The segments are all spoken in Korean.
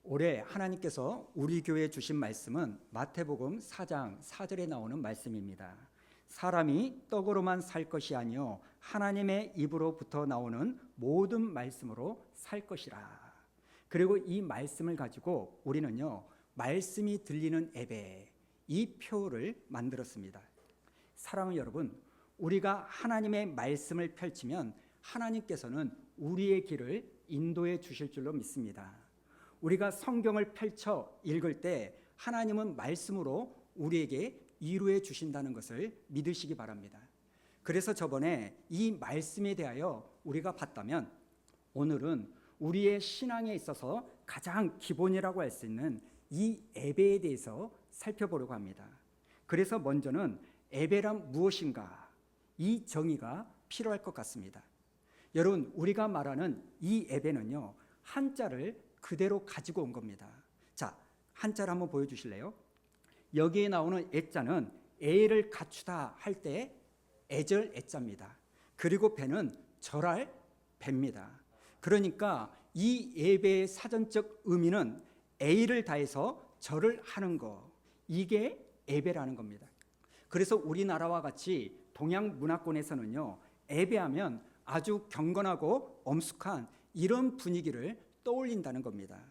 올해 하나님께서 우리 교회에 주신 말씀은 마태복음 4장 4절에 나오는 말씀입니다. 사람이 떡으로만 살 것이 아니요 하나님의 입으로부터 나오는 모든 말씀으로 살 것이라. 그리고 이 말씀을 가지고 우리는요, 말씀이 들리는 예배, 이 표를 만들었습니다. 사랑하는 여러분, 우리가 하나님의 말씀을 펼치면 하나님께서는 우리의 길을 인도해 주실 줄로 믿습니다. 우리가 성경을 펼쳐 읽을 때 하나님은 말씀으로 우리에게 이루해 주신다는 것을 믿으시기 바랍니다. 그래서 저번에 이 말씀에 대하여 우리가 봤다면, 오늘은 우리의 신앙에 있어서 가장 기본이라고 할 수 있는 이 예배에 대해서 살펴보려고 합니다. 그래서 먼저는 예배란 무엇인가, 이 정의가 필요할 것 같습니다. 여러분, 우리가 말하는 이 예배는요, 한자를 그대로 가지고 온 겁니다. 자, 한자를 한번 보여주실래요? 여기에 나오는 애자는 애를 갖추다 할 때 애절 애자입니다. 그리고 배는 절할 배입니다. 그러니까 이 예배의 사전적 의미는 애를 다해서 절을 하는 거, 이게 예배라는 겁니다. 그래서 우리나라와 같이 동양 문화권에서는요, 예배하면 아주 경건하고 엄숙한 이런 분위기를 떠올린다는 겁니다.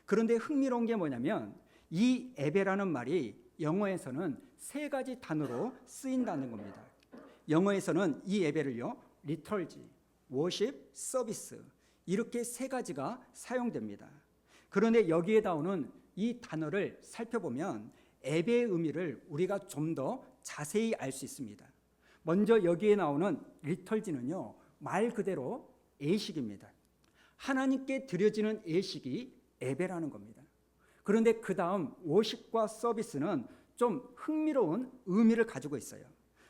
그런데 흥미로운 게 뭐냐면, 이 예배라는 말이 영어에서는 세 가지 단어로 쓰인다는 겁니다. 영어에서는 이 예배를요, liturgy, worship, service, 이렇게 세 가지가 사용됩니다. 그런데 여기에 나오는 이 단어를 살펴보면 예배의 의미를 우리가 좀 더 자세히 알 수 있습니다. 먼저 여기에 나오는 liturgy는요, 말 그대로 예식입니다. 하나님께 드려지는 예식이 예배라는 겁니다. 그런데 그 다음 워십과 서비스는 좀 흥미로운 의미를 가지고 있어요.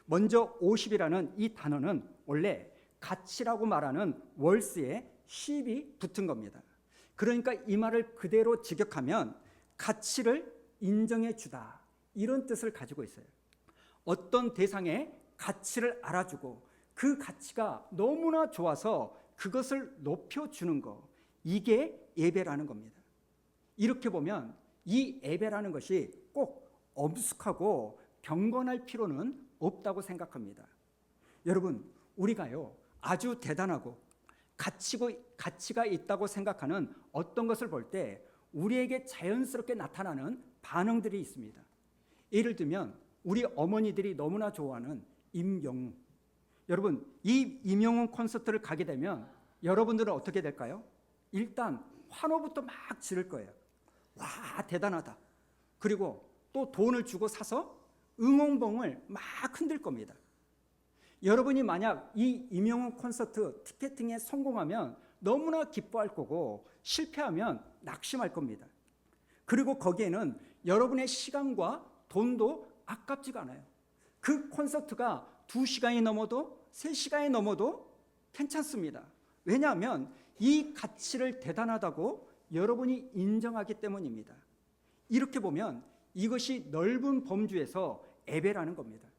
먼저 워십이라는 이 단어는 원래 가치라고 말하는 월스에 ship이 붙은 겁니다. 그러니까 이 말을 그대로 직역하면 가치를 인정해 주다, 이런 뜻을 가지고 있어요. 어떤 대상의 가치를 알아주고 그 가치가 너무나 좋아서 그것을 높여주는 거, 이게 예배라는 겁니다. 이렇게 보면 이 예배라는 것이 꼭 엄숙하고 경건할 필요는 없다고 생각합니다. 여러분, 우리가요, 아주 대단하고 가치가 있다고 생각하는 어떤 것을 볼 때 우리에게 자연스럽게 나타나는 반응들이 있습니다. 예를 들면 우리 어머니들이 너무나 좋아하는 임영웅. 여러분, 이 임영웅 콘서트를 가게 되면 여러분들은 어떻게 될까요? 일단 환호부터 막 지를 거예요. 와, 대단하다. 그리고 또 돈을 주고 사서 응원봉을 막 흔들 겁니다. 여러분이 만약 이 임영웅 콘서트 티켓팅에 성공하면 너무나 기뻐할 거고, 실패하면 낙심할 겁니다. 그리고 거기에는 여러분의 시간과 돈도 아깝지가 않아요. 그 콘서트가 2시간이 넘어도 3시간이 넘어도 괜찮습니다. 왜냐하면 이 가치를 대단하다고 여러분이 인정하기 때문입니다. 이렇게 보면 이것이 넓은 범주에서 예배라는 겁니다.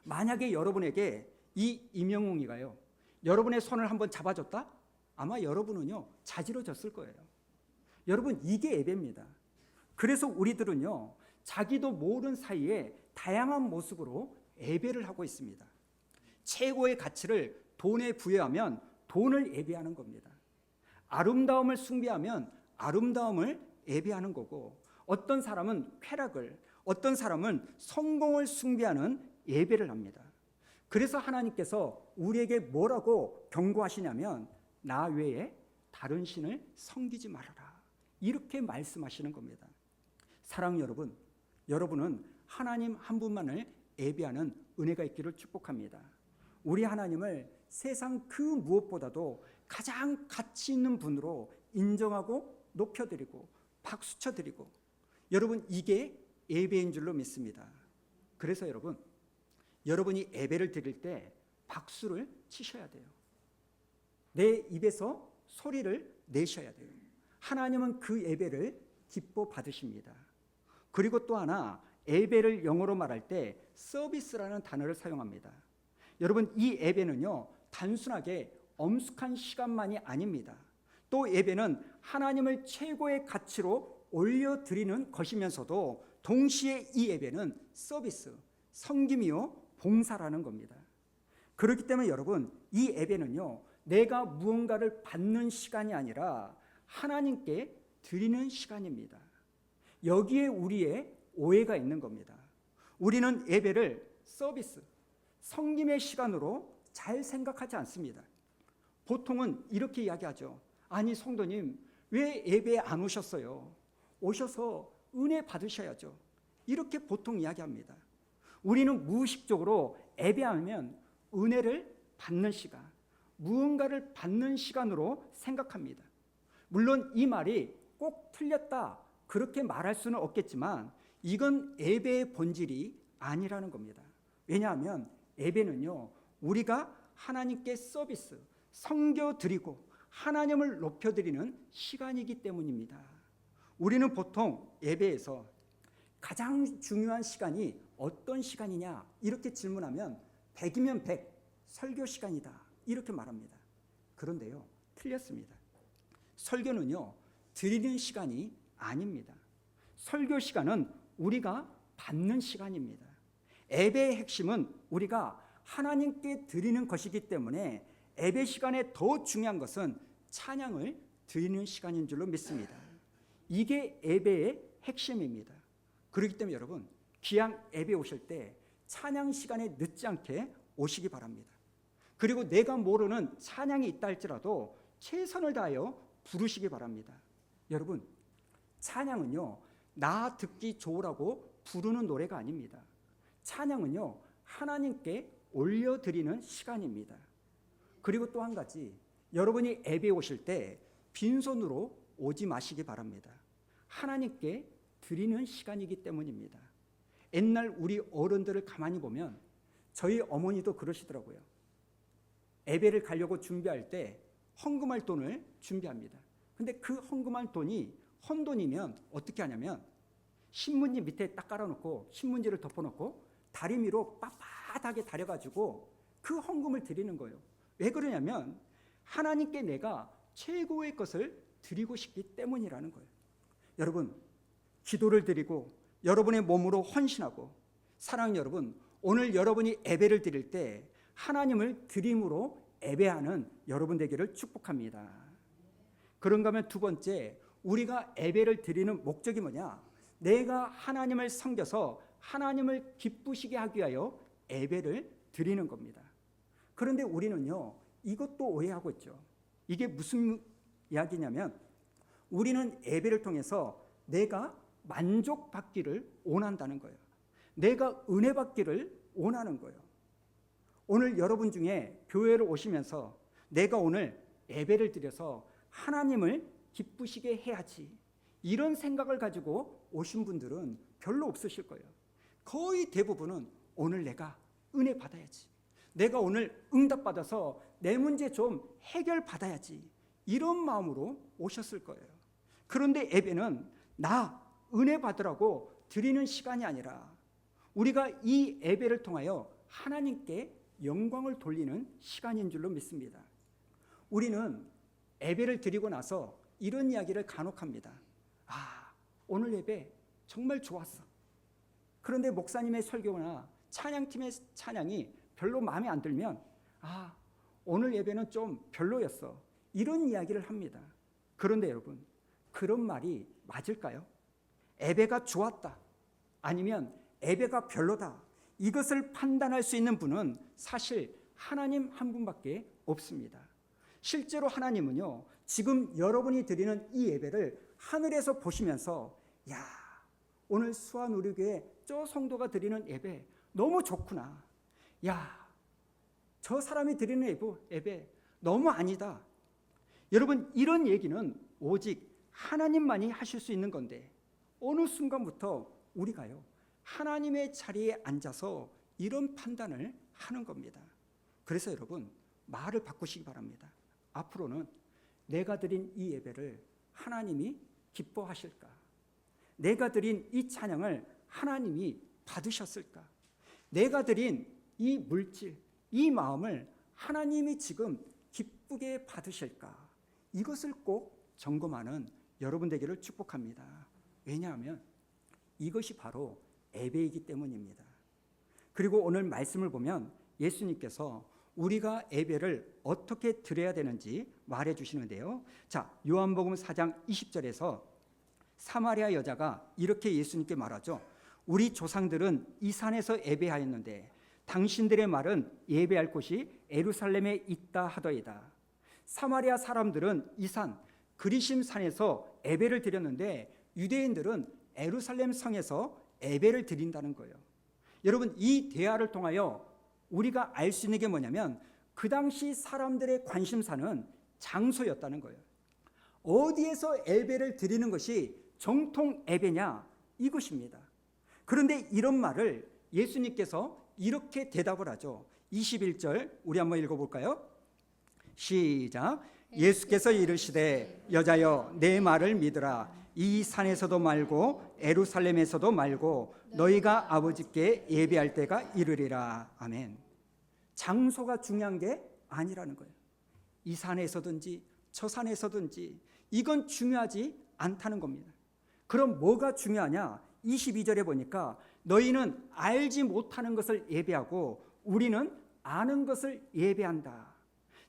만약에 여러분에게 이 임영웅이가요, 여러분의 손을 한번 잡아줬다? 아마 여러분은요, 자지러졌을 거예요. 여러분, 이게 예배입니다. 그래서 우리들은요, 자기도 모르는 사이에 다양한 모습으로 예배를 하고 있습니다. 최고의 가치를 돈에 부여하면 돈을 예배하는 겁니다. 아름다움을 숭배하면 아름다움을 예배하는 거고, 어떤 사람은 쾌락을, 어떤 사람은 성공을 숭배하는 예배를 합니다. 그래서 하나님께서 우리에게 뭐라고 경고하시냐면, 나 외에 다른 신을 섬기지 말아라, 이렇게 말씀하시는 겁니다. 사랑하는 여러분, 여러분은 하나님 한 분만을 예배하는 은혜가 있기를 축복합니다. 우리 하나님을 세상 그 무엇보다도 가장 가치 있는 분으로 인정하고 높여드리고 박수쳐드리고, 여러분, 이게 예배인 줄로 믿습니다. 그래서 여러분이 예배를 드릴 때 박수를 치셔야 돼요. 내 입에서 소리를 내셔야 돼요. 하나님은 그 예배를 기뻐 받으십니다. 그리고 또 하나, 예배를 영어로 말할 때 서비스라는 단어를 사용합니다. 여러분, 이 예배는요, 단순하게 엄숙한 시간만이 아닙니다. 또 예배는 하나님을 최고의 가치로 올려드리는 것이면서도 동시에 이 예배는 서비스, 섬김이요 봉사라는 겁니다. 그렇기 때문에 여러분, 이 예배는요 내가 무언가를 받는 시간이 아니라 하나님께 드리는 시간입니다. 여기에 우리의 오해가 있는 겁니다. 우리는 예배를 서비스, 섬김의 시간으로 잘 생각하지 않습니다. 보통은 이렇게 이야기하죠. 아니 성도님, 왜 예배에 안 오셨어요? 오셔서 은혜 받으셔야죠. 이렇게 보통 이야기합니다. 우리는 무의식적으로 예배하면 은혜를 받는 시간, 무언가를 받는 시간으로 생각합니다. 물론 이 말이 꼭 틀렸다 그렇게 말할 수는 없겠지만 이건 예배의 본질이 아니라는 겁니다. 왜냐하면 예배는요 우리가 하나님께 서비스, 섬겨드리고 하나님을 높여드리는 시간이기 때문입니다. 우리는 보통 예배에서 가장 중요한 시간이 어떤 시간이냐 이렇게 질문하면 100이면 100, 설교 시간이다 이렇게 말합니다. 그런데요 틀렸습니다. 설교는요 드리는 시간이 아닙니다. 설교 시간은 우리가 받는 시간입니다. 예배의 핵심은 우리가 하나님께 드리는 것이기 때문에 예배 시간에 더 중요한 것은 찬양을 드리는 시간인 줄로 믿습니다. 이게 예배의 핵심입니다. 그렇기 때문에 여러분 귀한 예배 오실 때 찬양 시간에 늦지 않게 오시기 바랍니다. 그리고 내가 모르는 찬양이 있다 할지라도 최선을 다하여 부르시기 바랍니다. 여러분 찬양은요 나 듣기 좋으라고 부르는 노래가 아닙니다. 찬양은요 하나님께 올려드리는 시간입니다. 그리고 또 한 가지, 여러분이 예배에 오실 때 빈손으로 오지 마시기 바랍니다. 하나님께 드리는 시간이기 때문입니다. 옛날 우리 어른들을 가만히 보면 저희 어머니도 그러시더라고요. 예배를 가려고 준비할 때 헌금할 돈을 준비합니다. 근데 그 헌금할 돈이 헌돈이면 어떻게 하냐면 신문지 밑에 딱 깔아놓고 신문지를 덮어놓고 다리미로 빳빳하게 다려가지고 그 헌금을 드리는 거예요. 왜 그러냐면 하나님께 내가 최고의 것을 드리고 싶기 때문이라는 거예요. 여러분 기도를 드리고 여러분의 몸으로 헌신하고, 사랑하는 여러분, 오늘 여러분이 예배를 드릴 때 하나님을 드림으로 예배하는 여러분 되기를 축복합니다. 그런가 하면 두 번째, 우리가 예배를 드리는 목적이 뭐냐? 내가 하나님을 섬겨서 하나님을 기쁘시게 하기 위하여 예배를 드리는 겁니다. 그런데 우리는요 이것도 오해하고 있죠. 이게 무슨 이야기냐면 우리는 예배를 통해서 내가 만족받기를 원한다는 거예요. 내가 은혜 받기를 원하는 거예요. 오늘 여러분 중에 교회를 오시면서 내가 오늘 예배를 드려서 하나님을 기쁘시게 해야지, 이런 생각을 가지고 오신 분들은 별로 없으실 거예요. 거의 대부분은 오늘 내가 은혜 받아야지, 내가 오늘 응답받아서 내 문제 좀 해결받아야지, 이런 마음으로 오셨을 거예요. 그런데 예배는 나 은혜 받으라고 드리는 시간이 아니라 우리가 이 예배를 통하여 하나님께 영광을 돌리는 시간인 줄로 믿습니다. 우리는 예배를 드리고 나서 이런 이야기를 간혹 합니다. 오늘 예배 정말 좋았어. 그런데 목사님의 설교나 찬양팀의 찬양이 별로 마음에 안 들면 오늘 예배는 좀 별로였어, 이런 이야기를 합니다. 그런데 여러분, 그런 말이 맞을까요? 예배가 좋았다 아니면 예배가 별로다, 이것을 판단할 수 있는 분은 사실 하나님 한 분밖에 없습니다. 실제로 하나님은요 지금 여러분이 드리는 이 예배를 하늘에서 보시면서 오늘 수아누리교회 저 성도가 드리는 예배 너무 좋구나, 저 사람이 드리는 예배 너무 아니다. 여러분, 이런 얘기는 오직 하나님만이 하실 수 있는 건데 어느 순간부터 우리가요 하나님의 자리에 앉아서 이런 판단을 하는 겁니다. 그래서 여러분, 말을 바꾸시기 바랍니다. 앞으로는 내가 드린 이 예배를 하나님이 기뻐하실까? 내가 드린 이 찬양을 하나님이 받으셨을까? 내가 드린 이 물질, 이 마음을 하나님이 지금 기쁘게 받으실까? 이것을 꼭 점검하는 여러분 되기를 축복합니다. 왜냐하면 이것이 바로 예배이기 때문입니다. 그리고 오늘 말씀을 보면 예수님께서 우리가 예배를 어떻게 드려야 되는지 말해 주시는데요. 자, 요한복음 4장 20절에서 사마리아 여자가 이렇게 예수님께 말하죠. 우리 조상들은 이 산에서 예배하였는데 당신들의 말은 예배할 곳이 예루살렘에 있다 하더이다. 사마리아 사람들은 이 산 그리심 산에서 예배를 드렸는데 유대인들은 예루살렘 성에서 예배를 드린다는 거예요. 여러분, 이 대화를 통하여 우리가 알 수 있는 게 뭐냐면 그 당시 사람들의 관심사는 장소였다는 거예요. 어디에서 예배를 드리는 것이 정통 예배냐, 이것입니다. 그런데 이런 말을 예수님께서 이렇게 대답을 하죠. 21절 우리 한번 읽어볼까요? 시작. 예수께서 이르시되 여자여 내 말을 믿으라. 이 산에서도 말고 예루살렘에서도 말고 너희가 아버지께 예배할 때가 이르리라. 아멘. 장소가 중요한 게 아니라는 거예요. 이 산에서든지 저 산에서든지 이건 중요하지 않다는 겁니다. 그럼 뭐가 중요하냐? 22절에 보니까 너희는 알지 못하는 것을 예배하고 우리는 아는 것을 예배한다.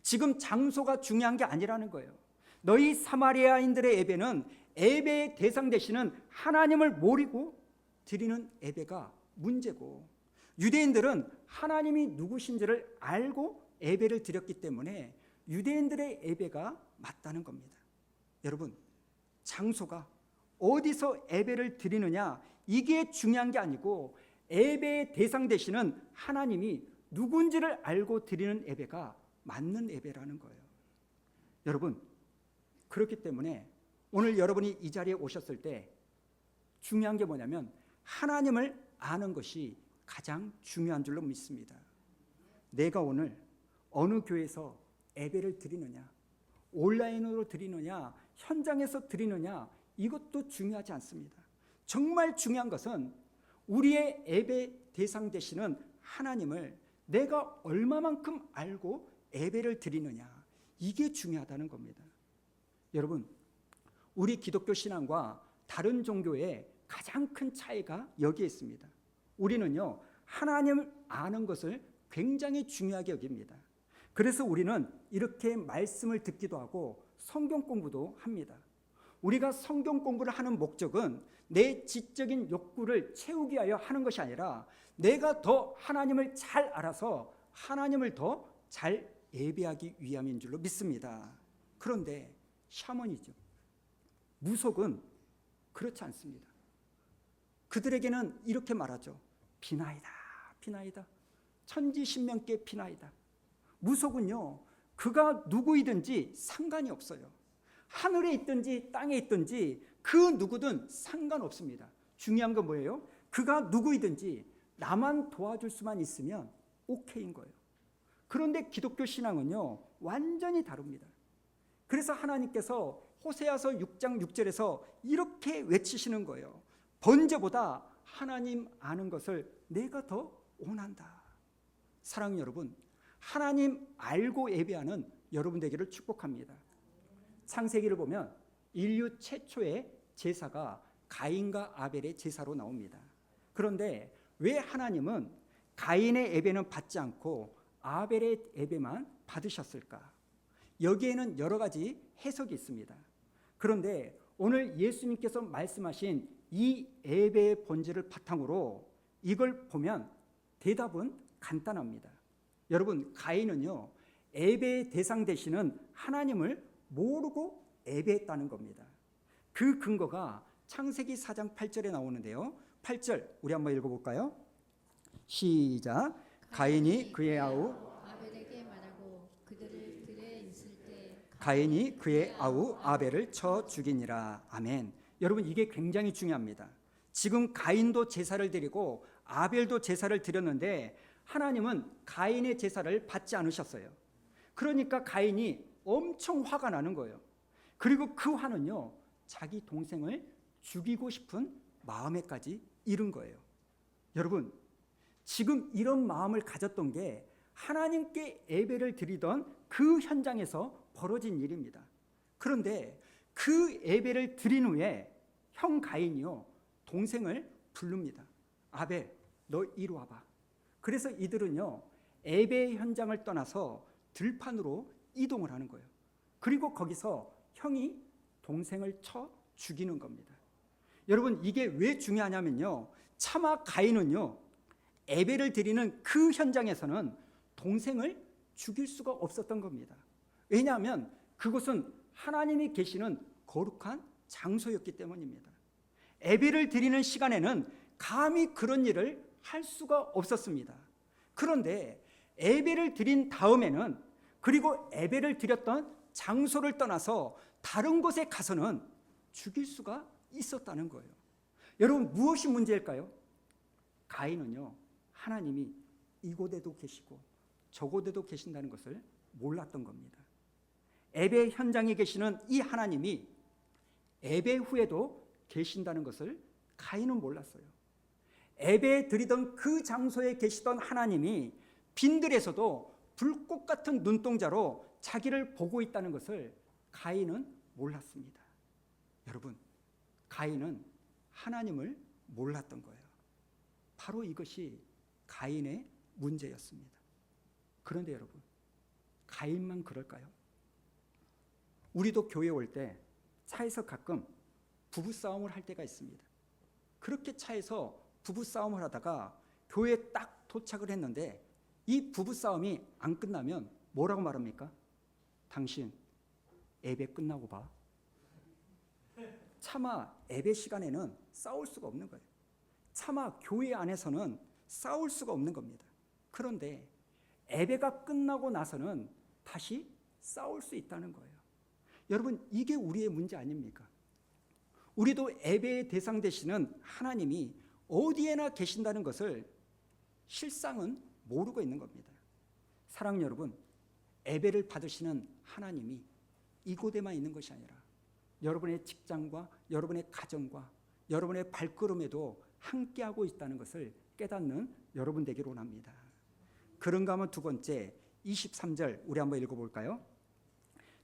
지금 장소가 중요한 게 아니라는 거예요. 너희 사마리아인들의 예배는 예배의 대상 되시는 하나님을 모르고 드리는 예배가 문제고, 유대인들은 하나님이 누구신지를 알고 예배를 드렸기 때문에 유대인들의 예배가 맞다는 겁니다. 여러분, 장소가 어디서 예배를 드리느냐, 이게 중요한 게 아니고 예배의 대상 되시는 하나님이 누군지를 알고 드리는 예배가 맞는 예배라는 거예요. 여러분, 그렇기 때문에 오늘 여러분이 이 자리에 오셨을 때 중요한 게 뭐냐면 하나님을 아는 것이 가장 중요한 줄로 믿습니다. 내가 오늘 어느 교회에서 예배를 드리느냐, 온라인으로 드리느냐, 현장에서 드리느냐, 이것도 중요하지 않습니다. 정말 중요한 것은 우리의 예배 대상 되시는 하나님을 내가 얼마만큼 알고 예배를 드리느냐, 이게 중요하다는 겁니다. 여러분, 우리 기독교 신앙과 다른 종교의 가장 큰 차이가 여기에 있습니다. 우리는요, 하나님을 아는 것을 굉장히 중요하게 여깁니다. 그래서 우리는 이렇게 말씀을 듣기도 하고 성경 공부도 합니다. 우리가 성경 공부를 하는 목적은 내 지적인 욕구를 채우기 위하여 하는 것이 아니라 내가 더 하나님을 잘 알아서 하나님을 더 잘 예배하기 위함인 줄로 믿습니다. 그런데 샤머니즘, 무속은 그렇지 않습니다. 그들에게는 이렇게 말하죠. 비나이다, 비나이다. 천지신명께 비나이다. 무속은요, 그가 누구이든지 상관이 없어요. 하늘에 있든지 땅에 있든지 그 누구든 상관없습니다. 중요한 건 뭐예요? 그가 누구이든지 나만 도와줄 수만 있으면 오케이인 거예요. 그런데 기독교 신앙은요, 완전히 다릅니다. 그래서 하나님께서 호세아서 6장 6절에서 이렇게 외치시는 거예요. 번제보다 하나님 아는 것을 내가 더 원한다. 사랑하는 여러분, 하나님 알고 예배하는 여러분 되기를 축복합니다. 창세기를 보면 인류 최초의 제사가 가인과 아벨의 제사로 나옵니다. 그런데 왜 하나님은 가인의 예배는 받지 않고 아벨의 예배만 받으셨을까? 여기에는 여러 가지 해석이 있습니다. 그런데 오늘 예수님께서 말씀하신 이 예배의 본질을 바탕으로 이걸 보면 대답은 간단합니다. 여러분, 가인은요, 예배의 대상 되시는 하나님을 모르고 예배했다는 겁니다. 그 근거가 창세기 4장 8절에 나오는데요. 8절 우리 한번 읽어볼까요? 시작. 가인이 그의 아우 아벨에게 말하고 그들을 들에 있을 때 가인이 그의 아우 아벨을 쳐 죽이니라. 아멘. 여러분, 이게 굉장히 중요합니다. 지금 가인도 제사를 드리고 아벨도 제사를 드렸는데 하나님은 가인의 제사를 받지 않으셨어요. 그러니까 가인이 엄청 화가 나는 거예요. 그리고 그 화는요, 자기 동생을 죽이고 싶은 마음에까지 이른 거예요. 여러분, 지금 이런 마음을 가졌던 게 하나님께 예배를 드리던 그 현장에서 벌어진 일입니다. 그런데 그 예배를 드린 후에 형 가인이요 동생을 부릅니다. 아벨, 너 이리 와봐. 그래서 이들은요 예배 현장을 떠나서 들판으로 이동을 하는 거예요. 그리고 거기서 형이 동생을 쳐 죽이는 겁니다. 여러분, 이게 왜 중요하냐면요, 차마 가인은요 예배를 드리는 그 현장에서는 동생을 죽일 수가 없었던 겁니다. 왜냐하면 그곳은 하나님이 계시는 거룩한 장소였기 때문입니다. 예배를 드리는 시간에는 감히 그런 일을 할 수가 없었습니다. 그런데 예배를 드린 다음에는, 그리고 예배를 드렸던 장소를 떠나서 다른 곳에 가서는 죽일 수가 있었다는 거예요. 여러분, 무엇이 문제일까요? 가인은요 하나님이 이곳에도 계시고 저곳에도 계신다는 것을 몰랐던 겁니다. 예배 현장에 계시는 이 하나님이 예배 후에도 계신다는 것을 가인은 몰랐어요. 예배 드리던 그 장소에 계시던 하나님이 빈들에서도 불꽃 같은 눈동자로 자기를 보고 있다는 것을 가인은 몰랐습니다. 여러분, 가인은 하나님을 몰랐던 거예요. 바로 이것이 가인의 문제였습니다. 그런데 여러분, 가인만 그럴까요? 우리도 교회 올 때 차에서 가끔 부부싸움을 할 때가 있습니다. 그렇게 차에서 부부싸움을 하다가 교회에 딱 도착을 했는데 이 부부싸움이 안 끝나면 뭐라고 말합니까? 당신 예배 끝나고 봐. 차마 예배 시간에는 싸울 수가 없는 거예요. 차마 교회 안에서는 싸울 수가 없는 겁니다. 그런데 예배가 끝나고 나서는 다시 싸울 수 있다는 거예요. 여러분, 이게 우리의 문제 아닙니까? 우리도 예배의 대상 되시는 하나님이 어디에나 계신다는 것을 실상은 모르고 있는 겁니다. 사랑하는 여러분, 예배를 받으시는 하나님이 이곳에만 있는 것이 아니라 여러분의 직장과 여러분의 가정과 여러분의 발걸음에도 함께하고 있다는 것을 깨닫는 여러분 되기를 원합니다. 그런가 하면 두 번째 23절 우리 한번 읽어볼까요?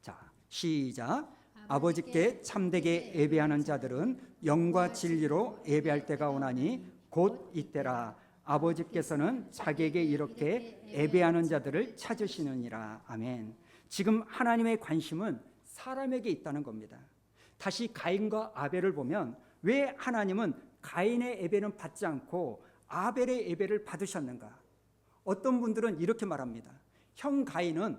자, 시작. 아버지께 참되게 예배하는 자들은 영과 진리로 예배할 때가 오나니 곧 이때라. 아버지께서는 자기에게 이렇게 예배하는 자들을 찾으시느니라. 아멘. 지금 하나님의 관심은 사람에게 있다는 겁니다. 다시 가인과 아벨을 보면 왜 하나님은 가인의 예배는 받지 않고 아벨의 예배를 받으셨는가? 어떤 분들은 이렇게 말합니다. 형 가인은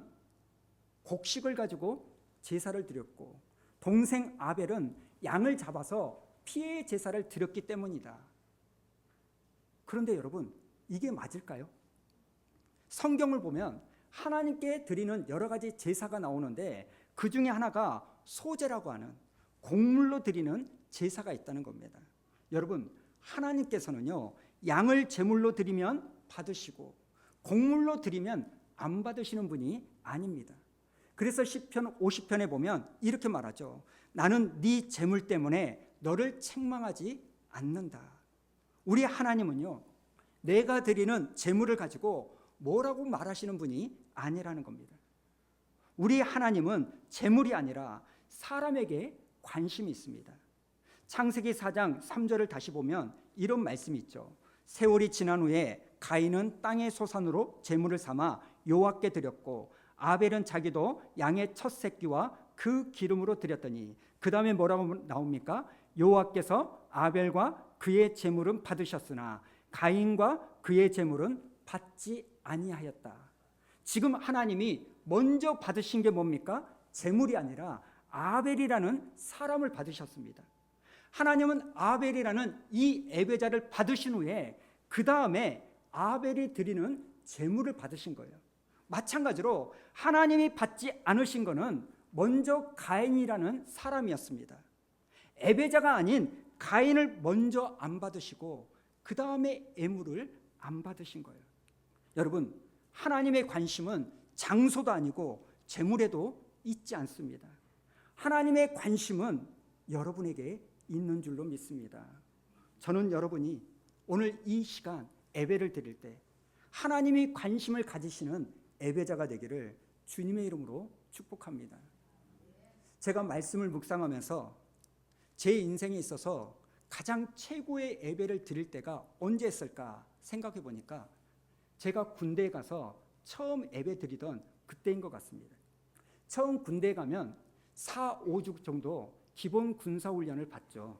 곡식을 가지고 제사를 드렸고 동생 아벨은 양을 잡아서 피의 제사를 드렸기 때문이다. 그런데 여러분, 이게 맞을까요? 성경을 보면 하나님께 드리는 여러 가지 제사가 나오는데 그 중에 하나가 소제라고 하는 곡물로 드리는 제사가 있다는 겁니다. 여러분, 하나님께서는요 양을 제물로 드리면 받으시고 곡물로 드리면 안 받으시는 분이 아닙니다. 그래서 시편 50편에 보면 이렇게 말하죠. 나는 네 제물 때문에 너를 책망하지 않는다. 우리 하나님은요 내가 드리는 제물을 가지고 뭐라고 말하시는 분이 아니라는 겁니다. 우리 하나님은 제물이 아니라 사람에게 관심이 있습니다. 창세기 4장 3절을 다시 보면 이런 말씀이 있죠. 세월이 지난 후에 가인은 땅의 소산으로 제물을 삼아 여호와께 드렸고 아벨은 자기도 양의 첫 새끼와 그 기름으로 드렸더니 그 다음에 뭐라고 나옵니까? 여호와께서 아벨과 그의 제물은 받으셨으나 가인과 그의 제물은 받지 아니하였다. 지금 하나님이 먼저 받으신 게 뭡니까? 제물이 아니라 아벨이라는 사람을 받으셨습니다. 하나님은 아벨이라는 이 예배자를 받으신 후에 그 다음에 아벨이 드리는 제물을 받으신 거예요. 마찬가지로 하나님이 받지 않으신 것은 먼저 가인이라는 사람이었습니다. 예배자가 아닌 가인을 먼저 안 받으시고 그 다음에 예물을 안 받으신 거예요. 여러분, 하나님의 관심은 장소도 아니고 제물에도 있지 않습니다. 하나님의 관심은 여러분에게 있는 줄로 믿습니다. 저는 여러분이 오늘 이 시간 예배를 드릴 때 하나님이 관심을 가지시는 예배자가 되기를 주님의 이름으로 축복합니다. 제가 말씀을 묵상하면서 제 인생에 있어서 가장 최고의 예배를 드릴 때가 언제였을까 생각해 보니까 제가 군대에 가서 처음 예배 드리던 그때인 것 같습니다. 처음 군대에 가면 4, 5주 정도 기본 군사훈련을 받죠.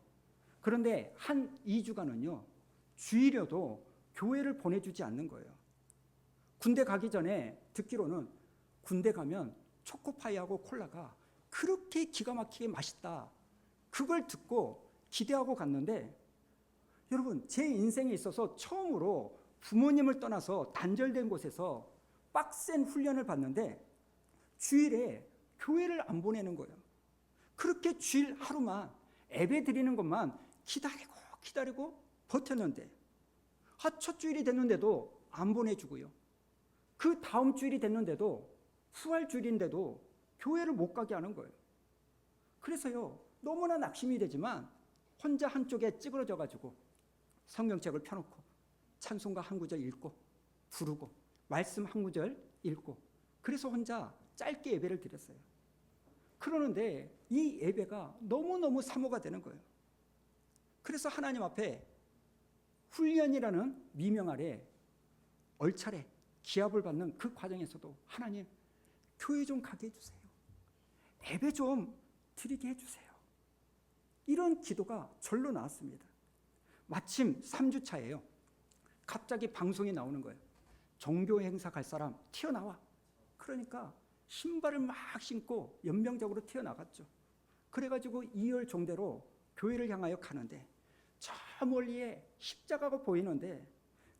그런데 한 2주간은요 주일여도 교회를 보내주지 않는 거예요. 군대 가기 전에 듣기로는 군대 가면 초코파이하고 콜라가 그렇게 기가 막히게 맛있다, 그걸 듣고 기대하고 갔는데, 여러분 제 인생에 있어서 처음으로 부모님을 떠나서 단절된 곳에서 빡센 훈련을 받는데 주일에 교회를 안 보내는 거예요. 그렇게 주일 하루만 예배 드리는 것만 기다리고 버텼는데 첫 주일이 됐는데도 안 보내주고요. 그 다음 주일이 됐는데도 후할 주일인데도 교회를 못 가게 하는 거예요. 그래서요 너무나 낙심이 되지만 혼자 한쪽에 찌그러져 가지고 성경책을 펴놓고 찬송가 한 구절 읽고 부르고 말씀 한 구절 읽고, 그래서 혼자 짧게 예배를 드렸어요. 그러는데 이 예배가 너무너무 사모가 되는 거예요. 그래서 하나님 앞에 훈련이라는 미명 아래 얼차례 기합을 받는 그 과정에서도 하나님 교회 좀 가게 해주세요. 예배 좀 드리게 해주세요. 이런 기도가 절로 나왔습니다. 마침 3주 차예요. 갑자기 방송이 나오는 거예요. 종교 행사 갈 사람 튀어나와. 그러니까 신발을 막 신고 연명적으로 튀어나갔죠. 그래가지고 2열 종대로 교회를 향하여 가는데 저 멀리에 십자가가 보이는데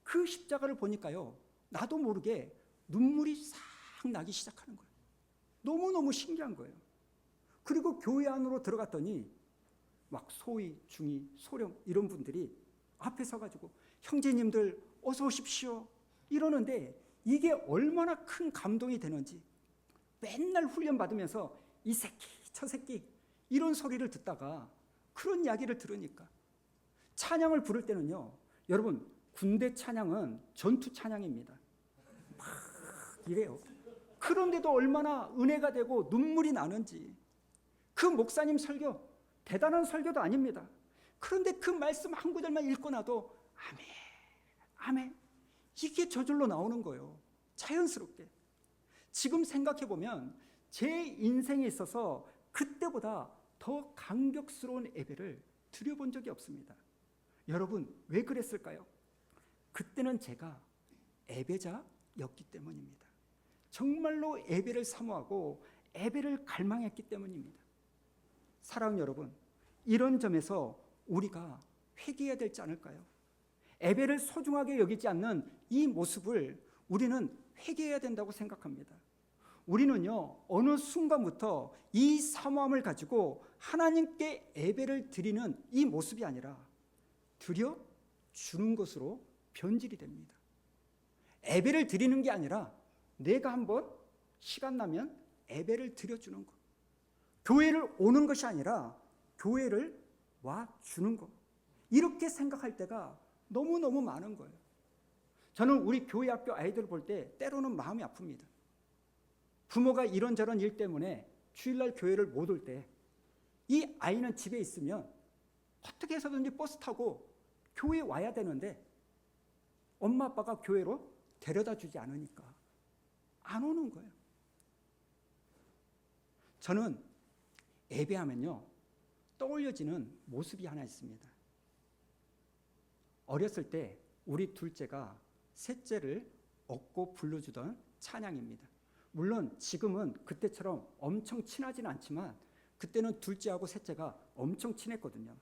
그 십자가를 보니까요 나도 모르게 눈물이 싹 나기 시작하는 거예요. 너무너무 신기한 거예요. 그리고 교회 안으로 들어갔더니 막 소위, 중위, 소령 이런 분들이 앞에 서가지고 형제님들 어서 오십시오 이러는데 이게 얼마나 큰 감동이 되는지, 맨날 훈련 받으면서 이 새끼 저 새끼 이런 소리를 듣다가 그런 이야기를 들으니까 찬양을 부를 때는요, 여러분 군대 찬양은 전투 찬양입니다. 막 이래요. 그런데도 얼마나 은혜가 되고 눈물이 나는지. 그 목사님 설교 대단한 설교도 아닙니다. 그런데 그 말씀 한 구절만 읽고 나도 아멘 아멘 이게 저절로 나오는 거예요. 자연스럽게. 지금 생각해 보면 제 인생에 있어서 그때보다 더 감격스러운 예배를 드려본 적이 없습니다. 여러분 왜 그랬을까요? 그때는 제가 예배자였기 때문입니다. 정말로 예배를 사모하고 예배를 갈망했기 때문입니다. 사랑하는 여러분, 이런 점에서 우리가 회개해야 되지 않을까요? 예배를 소중하게 여기지 않는 이 모습을 우리는 회개해야 된다고 생각합니다. 우리는요 어느 순간부터 이 사모함을 가지고 하나님께 예배를 드리는 이 모습이 아니라 드려주는 것으로 변질이 됩니다. 예배를 드리는 게 아니라 내가 한번 시간 나면 예배를 드려주는 것, 교회를 오는 것이 아니라 교회를 와주는 것, 이렇게 생각할 때가 너무너무 많은 거예요. 저는 우리 교회 학교 아이들 볼 때 때로는 마음이 아픕니다. 부모가 이런저런 일 때문에 주일날 교회를 못 올 때 이 아이는 집에 있으면 어떻게 해서든지 버스 타고 교회에 와야 되는데 엄마 아빠가 교회로 데려다 주지 않으니까 안 오는 거예요. 저는 예배하면요 떠올려지는 모습이 하나 있습니다. 어렸을 때 우리 둘째가 셋째를 업고 불러주던 찬양입니다. 물론 지금은 그때처럼 엄청 친하진 않지만 그때는 둘째하고 셋째가 엄청 친했거든요.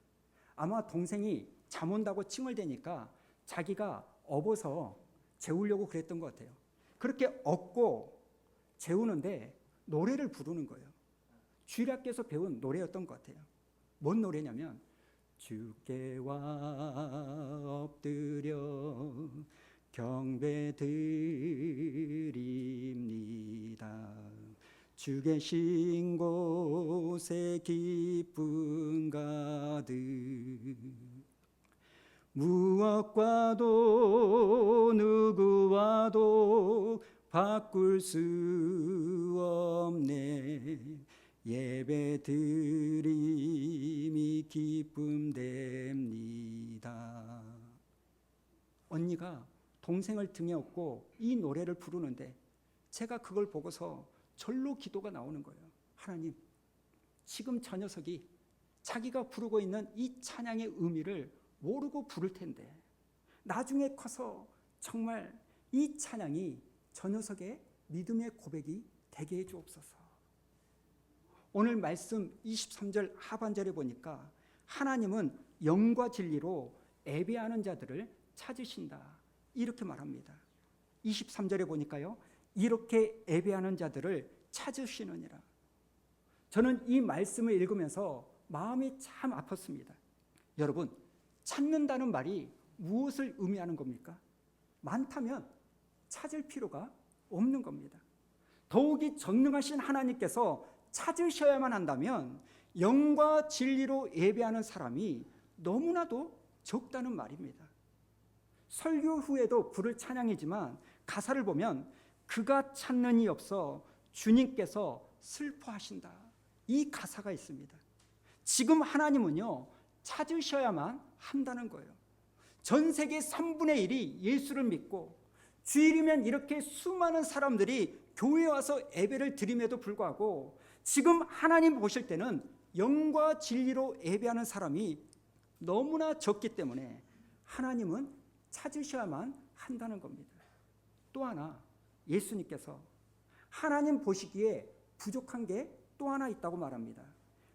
아마 동생이 잠 온다고 칭얼대니까 자기가 업어서 재우려고 그랬던 것 같아요. 그렇게 업고 재우는데 노래를 부르는 거예요. 주일학교에서 배운 노래였던 것 같아요. 뭔 노래냐면 주께 와 엎드려 경배드립니다. 주 계신 곳에 기쁨 가득 무엇과도 누구와도 바꿀 수 없네 예배 드림이 기쁨 됩니다. 언니가 동생을 등에 업고 이 노래를 부르는데 제가 그걸 보고서 절로 기도가 나오는 거예요. 하나님, 지금 저 녀석이 자기가 부르고 있는 이 찬양의 의미를 모르고 부를 텐데 나중에 커서 정말 이 찬양이 저 녀석의 믿음의 고백이 되게 해 주옵소서. 오늘 말씀 23절 하반절에 보니까 하나님은 영과 진리로 예배하는 자들을 찾으신다, 이렇게 말합니다. 23절에 보니까요, 이렇게 예배하는 자들을 찾으시느니라. 저는 이 말씀을 읽으면서 마음이 참 아팠습니다. 여러분, 찾는다는 말이 무엇을 의미하는 겁니까? 많다면 찾을 필요가 없는 겁니다. 더욱이 전능하신 하나님께서 찾으셔야만 한다면 영과 진리로 예배하는 사람이 너무나도 적다는 말입니다. 설교 후에도 부를 찬양이지만 가사를 보면 그가 찾는 이 없어 주님께서 슬퍼하신다, 이 가사가 있습니다. 지금 하나님은요, 찾으셔야만 한다는 거예요. 전 세계 3분의 1이 예수를 믿고 주일이면 이렇게 수많은 사람들이 교회에 와서 예배를 드림에도 불구하고 지금 하나님 보실 때는 영과 진리로 예배하는 사람이 너무나 적기 때문에 하나님은 찾으셔야만 한다는 겁니다. 또 하나, 예수님께서 하나님 보시기에 부족한 게 또 하나 있다고 말합니다.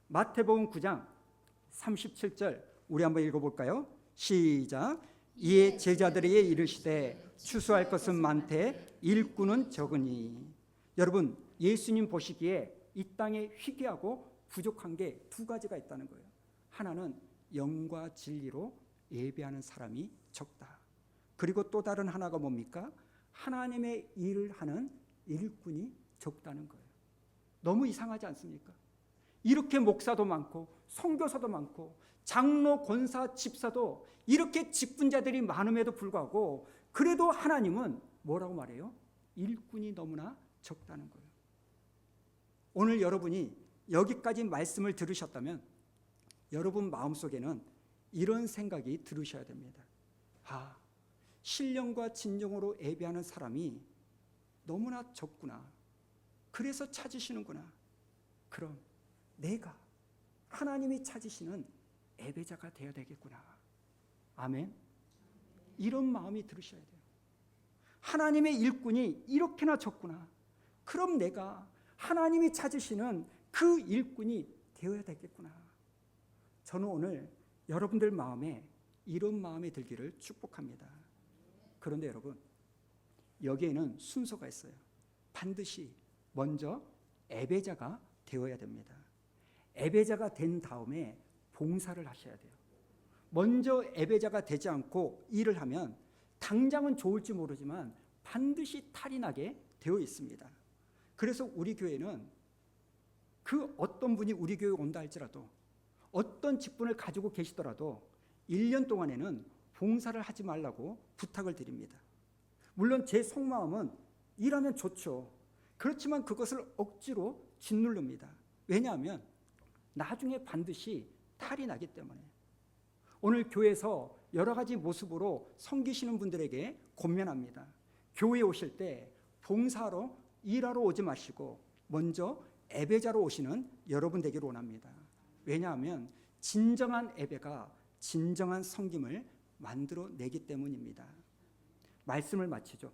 마태복음 9장 37절 우리 한번 읽어볼까요? 시작. 이에 제자들에게 이르시되 추수할 것은 많되 일꾼은 적으니. 여러분, 예수님 보시기에 이 땅에 희귀하고 부족한 게 두 가지가 있다는 거예요. 하나는 영과 진리로 예배하는 사람이 적다. 그리고 또 다른 하나가 뭡니까? 하나님의 일을 하는 일꾼이 적다는 거예요. 너무 이상하지 않습니까? 이렇게 목사도 많고 선교사도 많고 장로, 권사, 집사도 이렇게 직분자들이 많음에도 불구하고 그래도 하나님은 뭐라고 말해요? 일꾼이 너무나 적다는 거예요. 오늘 여러분이 여기까지 말씀을 들으셨다면 여러분 마음속에는 이런 생각이 들으셔야 됩니다. 아, 신령과 진정으로 예배하는 사람이 너무나 적구나. 그래서 찾으시는구나. 그럼 내가 하나님이 찾으시는 예배자가 되어야 되겠구나. 아멘. 이런 마음이 들으셔야 돼요. 하나님의 일꾼이 이렇게나 적구나. 그럼 내가 하나님이 찾으시는 그 일꾼이 되어야 되겠구나. 저는 오늘 여러분들 마음에 이런 마음이 들기를 축복합니다. 그런데 여러분, 여기에는 순서가 있어요. 반드시 먼저 예배자가 되어야 됩니다. 예배자가 된 다음에 봉사를 하셔야 돼요. 먼저 예배자가 되지 않고 일을 하면 당장은 좋을지 모르지만 반드시 탈이 나게 되어 있습니다. 그래서 우리 교회는 그 어떤 분이 우리 교회에 온다 할지라도 어떤 직분을 가지고 계시더라도 1년 동안에는 봉사를 하지 말라고 부탁을 드립니다. 물론 제 속마음은 일하면 좋죠. 그렇지만 그것을 억지로 짓누릅니다. 왜냐하면 나중에 반드시 탈이 나기 때문에. 오늘 교회에서 여러 가지 모습으로 섬기시는 분들에게 권면합니다. 교회에 오실 때 봉사로 일하러 오지 마시고 먼저 예배자로 오시는 여러분 되기를 원합니다. 왜냐하면 진정한 예배가 진정한 섬김을 만들어내기 때문입니다. 말씀을 마치죠.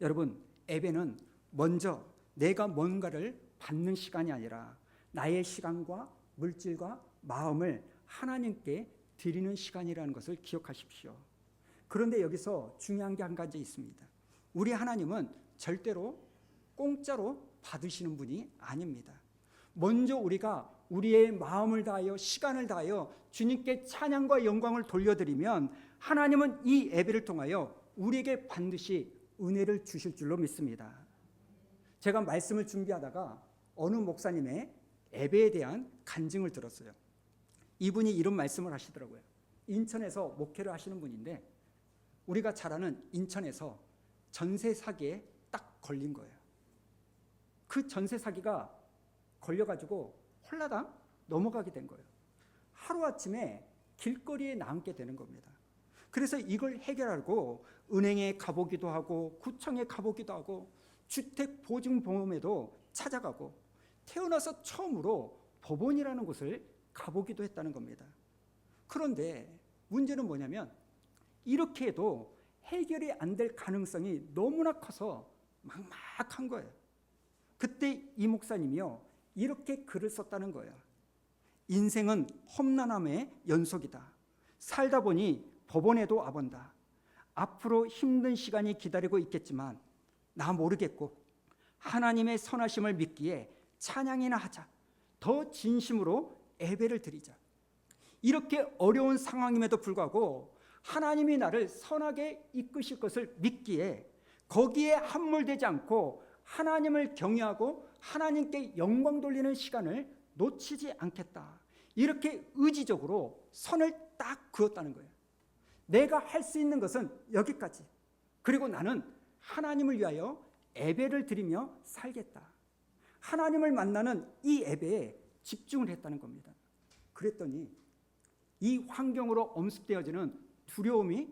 여러분, 예배는 먼저 내가 뭔가를 받는 시간이 아니라 나의 시간과 물질과 마음을 하나님께 드리는 시간이라는 것을 기억하십시오. 그런데 여기서 중요한 게 한 가지 있습니다. 우리 하나님은 절대로 공짜로 받으시는 분이 아닙니다. 먼저 우리가 우리의 마음을 다하여 시간을 다하여 주님께 찬양과 영광을 돌려드리면 하나님은 이 예배를 통하여 우리에게 반드시 은혜를 주실 줄로 믿습니다. 제가 말씀을 준비하다가 어느 목사님의 예배에 대한 간증을 들었어요. 이분이 이런 말씀을 하시더라고요. 인천에서 목회를 하시는 분인데 우리가 잘 아는 인천에서 전세 사기에 딱 걸린 거예요. 그 전세 사기가 걸려가지고 홀라당 넘어가게 된 거예요. 하루아침에 길거리에 나앉게 되는 겁니다. 그래서 이걸 해결하고 은행에 가보기도 하고 구청에 가보기도 하고 주택보증보험에도 찾아가고 태어나서 처음으로 법원이라는 곳을 가보기도 했다는 겁니다. 그런데 문제는 뭐냐면 이렇게 해도 해결이 안 될 가능성이 너무나 커서 막막한 거예요. 그때 이 목사님이요 이렇게 글을 썼다는 거예요. 인생은 험난함의 연속이다. 살다 보니 법원에도 와본다. 앞으로 힘든 시간이 기다리고 있겠지만 나 모르겠고 하나님의 선하심을 믿기에 찬양이나 하자. 더 진심으로 예배를 드리자. 이렇게 어려운 상황임에도 불구하고 하나님이 나를 선하게 이끄실 것을 믿기에 거기에 함몰되지 않고 하나님을 경외하고 하나님께 영광 돌리는 시간을 놓치지 않겠다. 이렇게 의지적으로 선을 딱 그었다는 거예요. 내가 할 수 있는 것은 여기까지. 그리고 나는 하나님을 위하여 예배를 드리며 살겠다. 하나님을 만나는 이 예배에 집중을 했다는 겁니다. 그랬더니 이 환경으로 엄습되어지는 두려움이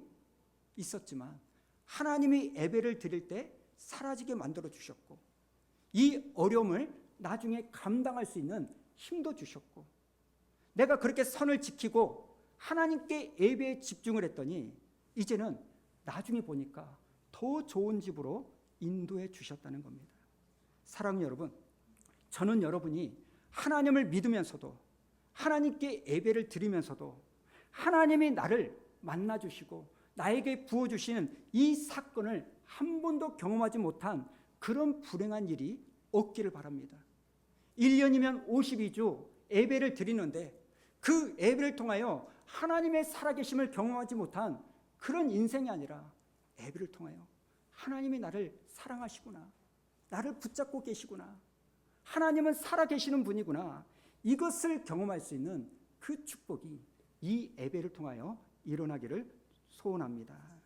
있었지만 하나님이 예배를 드릴 때 사라지게 만들어 주셨고 이 어려움을 나중에 감당할 수 있는 힘도 주셨고 내가 그렇게 선을 지키고 하나님께 예배에 집중을 했더니 이제는 나중에 보니까 더 좋은 집으로 인도해 주셨다는 겁니다. 사랑하는 여러분, 저는 여러분이 하나님을 믿으면서도 하나님께 예배를 드리면서도 하나님이 나를 만나주시고 나에게 부어주시는 이 사건을 한 번도 경험하지 못한 그런 불행한 일이 없기를 바랍니다. 1년이면 52주 예배를 드리는데 그 예배를 통하여 하나님의 살아계심을 경험하지 못한 그런 인생이 아니라 예배를 통하여 하나님이 나를 사랑하시구나, 나를 붙잡고 계시구나, 하나님은 살아계시는 분이구나, 이것을 경험할 수 있는 그 축복이 이 예배를 통하여 일어나기를 소원합니다.